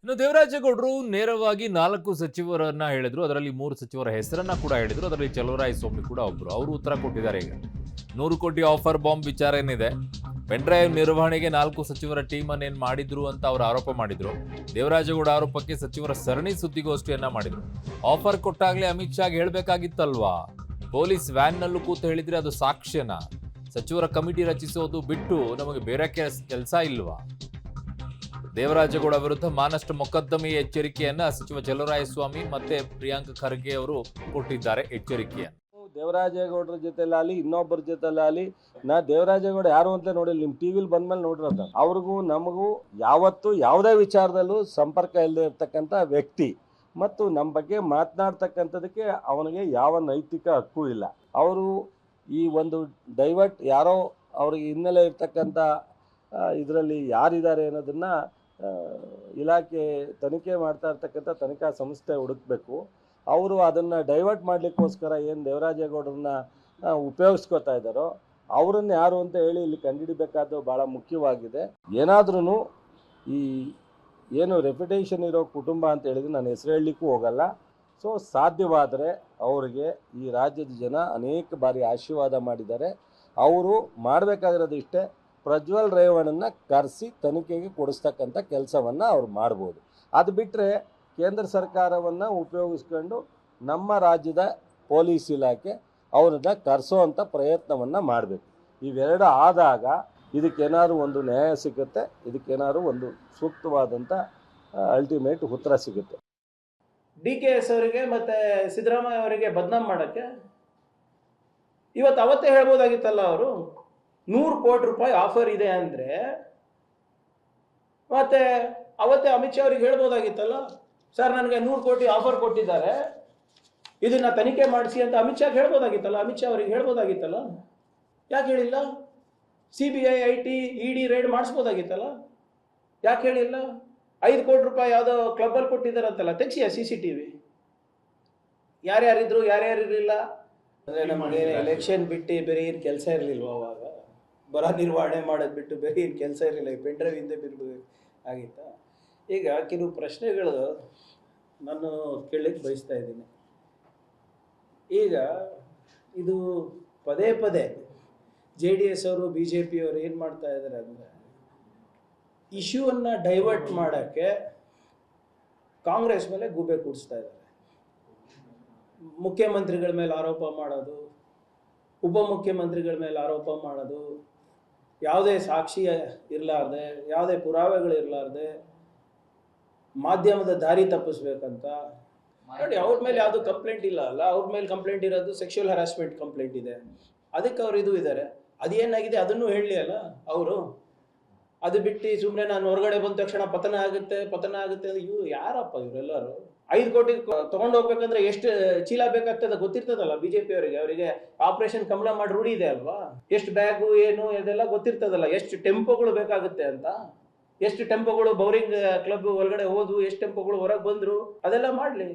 ಇನ್ನು ದೇವರಾಜೇಗೌಡರು ನೇರವಾಗಿ 4 ಸಚಿವರನ್ನ ಹೇಳಿದ್ರು. ಅದರಲ್ಲಿ 3 ಸಚಿವರ ಹೆಸರನ್ನ ಕೂಡ ಹೇಳಿದ್ರು. ಅದರಲ್ಲಿ ಚಲುವರಾಯಸ್ವಾಮಿ ಕೂಡ ಒಬ್ರು. ಅವರು ಉತ್ತರ ಕೊಟ್ಟಿದ್ದಾರೆ ಈಗ. 100 ಕೋಟಿ ಆಫರ್ ಬಾಂಬ್ ವಿಚಾರ ಏನಿದೆ, ಪೆನ್ ಡ್ರೈವ್ ನಿರ್ವಹಣೆಗೆ 4 ಸಚಿವರ ಟೀಮ್ ಅನ್ನೇನ್ ಮಾಡಿದ್ರು ಅಂತ ಅವರು ಆರೋಪ ಮಾಡಿದ್ರು. ದೇವರಾಜೇಗೌಡ ಆರೋಪಕ್ಕೆ ಸಚಿವರ ಸರಣಿ ಸುದ್ದಿಗೋಷ್ಠಿಯನ್ನ ಮಾಡಿದ್ರು. ಆಫರ್ ಕೊಟ್ಟಾಗ್ಲೇ ಅಮಿತ್ ಶಾಗೆ ಹೇಳ್ಬೇಕಾಗಿತ್ತಲ್ವಾ? ಪೊಲೀಸ್ ವ್ಯಾನ್ ನಲ್ಲೂ ಕೂತು ಹೇಳಿದ್ರೆ ಅದು ಸಾಕ್ಷ್ಯನಾ? ಸಚಿವರ ಕಮಿಟಿ ರಚಿಸೋದು ಬಿಟ್ಟು ನಮಗೆ ಬೇರೆ ಕೆಲಸ ಇಲ್ವಾ? ದೇವರಾಜೇಗೌಡ ವಿರುದ್ಧ ಮಾನಷ್ಟ ಮೊಕದ್ದಮೆಯ ಎಚ್ಚರಿಕೆಯನ್ನ ಸಚಿವ ಚಲುವರಾಯಸ್ವಾಮಿ ಮತ್ತೆ ಪ್ರಿಯಾಂಕ್ ಖರ್ಗೆ ಅವರು ಕೊಟ್ಟಿದ್ದಾರೆ ಎಚ್ಚರಿಕೆಯನ್ನು. ದೇವರಾಜೇಗೌಡರ ಜೊತೆಲಾಗಲಿ ಇನ್ನೊಬ್ಬರ ಜೊತೆಲಾಗಲಿ ನಾ ದೇವರಾಜೇಗೌಡ ಯಾರು ಅಂತ ನೋಡಿಲ್ಲ. ನಿಮ್ಮ ಟಿವಿಲಿ ಬಂದ್ಮೇಲೆ ನೋಡಿರೋದು. ಅವ್ರಿಗೂ ನಮಗೂ ಯಾವತ್ತೂ ಯಾವುದೇ ವಿಚಾರದಲ್ಲೂ ಸಂಪರ್ಕ ಇಲ್ಲದೆ ಇರ್ತಕ್ಕಂಥ ವ್ಯಕ್ತಿ ಮತ್ತು ನಮ್ಮ ಬಗ್ಗೆ ಮಾತನಾಡ್ತಕ್ಕಂಥದಕ್ಕೆ ಅವನಿಗೆ ಯಾವ ನೈತಿಕ ಹಕ್ಕು ಇಲ್ಲ. ಅವರು ಈ ಒಂದು ಡೈವರ್ಟ್ ಯಾರೋ ಅವ್ರಿಗೆ ಹಿನ್ನೆಲೆ ಇರ್ತಕ್ಕಂಥ ಇದರಲ್ಲಿ ಯಾರಿದ್ದಾರೆ ಅನ್ನೋದನ್ನು ಇಲಾಖೆ ತನಿಖೆ ಮಾಡ್ತಾ ಇರ್ತಕ್ಕಂಥ ತನಿಖಾ ಸಂಸ್ಥೆ ಹುಡುಕಬೇಕು. ಅವರು ಅದನ್ನು ಡೈವರ್ಟ್ ಮಾಡಲಿಕ್ಕೋಸ್ಕರ ಏನು ದೇವರಾಜೇಗೌಡರನ್ನ ಉಪಯೋಗಿಸ್ಕೋತಾ ಇದ್ದಾರೋ ಅವರನ್ನು ಯಾರು ಅಂತ ಹೇಳಿ ಇಲ್ಲಿ ಕಂಡುಹಿಡಿಬೇಕಾದ್ದು ಭಾಳ ಮುಖ್ಯವಾಗಿದೆ. ಏನಾದ್ರೂ ಈ ಏನು ರೆಪ್ಯುಟೇಷನ್ ಇರೋ ಕುಟುಂಬ ಅಂತ ಹೇಳಿದ್ರೆ ನಾನು ಹೆಸರು ಹೇಳಲಿಕ್ಕೂ ಹೋಗಲ್ಲ. ಸೊ ಸಾಧ್ಯವಾದರೆ ಅವರಿಗೆ ಈ ರಾಜ್ಯದ ಜನ ಅನೇಕ ಬಾರಿ ಆಶೀರ್ವಾದ ಮಾಡಿದ್ದಾರೆ. ಅವರು ಮಾಡಬೇಕಾಗಿರೋದು ಇಷ್ಟೇ, ಪ್ರಜ್ವಲ್ ರೇವಣ್ಣನ ಕರೆಸಿ ತನಿಖೆಗೆ ಕೊಡಿಸ್ತಕ್ಕಂಥ ಕೆಲಸವನ್ನು ಅವ್ರು ಮಾಡ್ಬೋದು. ಅದು ಬಿಟ್ಟರೆ ಕೇಂದ್ರ ಸರ್ಕಾರವನ್ನು ಉಪಯೋಗಿಸ್ಕೊಂಡು ನಮ್ಮ ರಾಜ್ಯದ ಪೊಲೀಸ್ ಇಲಾಖೆ ಅವ್ರನ್ನ ಕರೆಸೋವಂಥ ಪ್ರಯತ್ನವನ್ನು ಮಾಡಬೇಕು. ಇವೆರಡು ಆದಾಗ ಇದಕ್ಕೇನಾದ್ರು ಒಂದು ನ್ಯಾಯ ಸಿಗುತ್ತೆ, ಇದಕ್ಕೇನಾದ್ರು ಒಂದು ಸೂಕ್ತವಾದಂಥ ಅಲ್ಟಿಮೇಟ್ ಉತ್ತರ ಸಿಗುತ್ತೆ. DKS ಅವರಿಗೆ ಮತ್ತೆ ಸಿದ್ದರಾಮಯ್ಯ ಅವರಿಗೆ ಬದನಾಮ್ ಮಾಡೋಕ್ಕೆ ಅವತ್ತೇ ಹೇಳ್ಬೋದಾಗಿತ್ತಲ್ಲ. ಅವರು 100 ಕೋಟಿ ರೂಪಾಯಿ ಆಫರ್ ಇದೆ ಅಂದರೆ ಮತ್ತೆ ಅವತ್ತೇ ಅಮಿತ್ ಶಾ ಅವರಿಗೆ ಹೇಳ್ಬೋದಾಗಿತ್ತಲ್ಲ, ಸರ್ ನನಗೆ 100 ಕೋಟಿ ಆಫರ್ ಕೊಟ್ಟಿದ್ದಾರೆ, ಇದನ್ನ ತನಿಖೆ ಮಾಡಿಸಿ ಅಂತ ಅಮಿತ್ ಶಾ ಹೇಳ್ಬೋದಾಗಿತ್ತಲ್ಲ, ಅಮಿತ್ ಶಾ ಅವರಿಗೆ ಹೇಳ್ಬೋದಾಗಿತ್ತಲ್ಲ. ಯಾಕೆ ಹೇಳಿಲ್ಲ? CBI IT ED ರೇಡ್ ಮಾಡಿಸ್ಬೋದಾಗಿತ್ತಲ್ಲ, ಯಾಕೆ ಹೇಳಿಲ್ಲ? 5 ಕೋಟಿ ರೂಪಾಯಿ ಯಾವುದೋ ಕ್ಲಬ್ಬಲ್ಲಿ ಕೊಟ್ಟಿದ್ದಾರಂತಲ್ಲ, ತೆಗಿಸಿಯ CCTV ಯಾರ್ಯಾರಿದ್ರು ಯಾರ್ಯಾರಿರಲಿಲ್ಲ. ಅಂದರೆ ನಮಗೆ ಎಲೆಕ್ಷನ್ ಬಿಟ್ಟು ಬೇರೆ ಏನು ಕೆಲಸ ಇರಲಿಲ್ವ ಅವಾಗ? ಬರ ನಿರ್ವಹಣೆ ಮಾಡೋದು ಬಿಟ್ಟು ಬೇರೆ ಏನು ಕೆಲಸ ಇರಲಿಲ್ಲ. ಈ ಪೆನ್ ಡ್ರೈವ್ ಹಿಂದೆ ಬಿಡಬೇಕು ಆಗಿತ್ತಾ? ಈಗ ಕೆಲವು ಪ್ರಶ್ನೆಗಳು ನಾನು ಕೇಳಲಿಕ್ಕೆ ಬಯಸ್ತಾ ಇದ್ದೀನಿ. ಈಗ ಇದು ಪದೇ ಪದೇ JDS ಅವರು BJP ಅವರು ಏನು ಮಾಡ್ತಾ ಇದ್ದಾರೆ ಅಂದರೆ, ಇಶ್ಯೂವನ್ನು ಡೈವರ್ಟ್ ಮಾಡೋಕ್ಕೆ ಕಾಂಗ್ರೆಸ್ ಮೇಲೆ ಗೂಬೆ ಕೂಡಿಸ್ತಾ ಇದ್ದಾರೆ. ಮುಖ್ಯಮಂತ್ರಿಗಳ ಮೇಲೆ ಆರೋಪ ಮಾಡೋದು, ಉಪಮುಖ್ಯಮಂತ್ರಿಗಳ ಮೇಲೆ ಆರೋಪ ಮಾಡೋದು, ಯಾವುದೇ ಸಾಕ್ಷಿ ಇರಲಾರ್ದೆ, ಯಾವುದೇ ಪುರಾವೆಗಳು ಇರಲಾರ್ದೆ ಮಾಧ್ಯಮದ ದಾರಿ ತಪ್ಪಿಸ್ಬೇಕಂತ ನೋಡಿ. ಅವ್ರ ಮೇಲೆ ಯಾವುದು ಕಂಪ್ಲೇಂಟ್ ಇಲ್ಲ ಅಲ್ಲ, ಅವ್ರ ಮೇಲೆ ಕಂಪ್ಲೇಂಟ್ ಇರೋದು ಸೆಕ್ಷುವಲ್ ಹರಾಸ್ಮೆಂಟ್ ಕಂಪ್ಲೇಂಟ್ ಇದೆ. ಅದಕ್ಕೆ ಅವ್ರು ಇದು ಇದ್ದಾರೆ. ಅದೇನಾಗಿದೆ ಅದನ್ನು ಹೇಳಲಿ ಅಲ್ಲ ಅವರು. ಅದು ಬಿಟ್ಟು ಸುಮ್ಮನೆ ನಾನು ಹೊರಗಡೆ ಬಂದ ತಕ್ಷಣ ಪತನ ಆಗುತ್ತೆ ಅಂದ್ರೆ ಇವ್ರು ಯಾರಪ್ಪ ಇವರೆಲ್ಲರೂ? 5 ಕೋಟಿ ತೊಗೊಂಡು ಹೋಗ್ಬೇಕಂದ್ರೆ ಎಷ್ಟು ಚೀಲ ಬೇಕಾಗ್ತದೆ ಗೊತ್ತಿರ್ತದಲ್ಲ BJP ಅವರಿಗೆ ಆಪರೇಷನ್ ಕಮಲ ಮಾಡಿ ರೂಢಿ ಇದೆ ಅಲ್ವಾ? ಎಷ್ಟು ಬ್ಯಾಗು ಏನು ಇದೆಲ್ಲ ಗೊತ್ತಿರ್ತದಲ್ಲ, ಎಷ್ಟು ಟೆಂಪೋಗಳು ಬೇಕಾಗುತ್ತೆ ಅಂತ. ಎಷ್ಟು ಟೆಂಪೋಗಳು ಬೌರಿಂಗ್ ಕ್ಲಬ್ ಒಳಗಡೆ ಹೋದ್ವು, ಎಷ್ಟು ಟೆಂಪೋಗಳು ಹೊರಗೆ ಬಂದ್ರು, ಅದೆಲ್ಲ ಮಾಡಲಿ.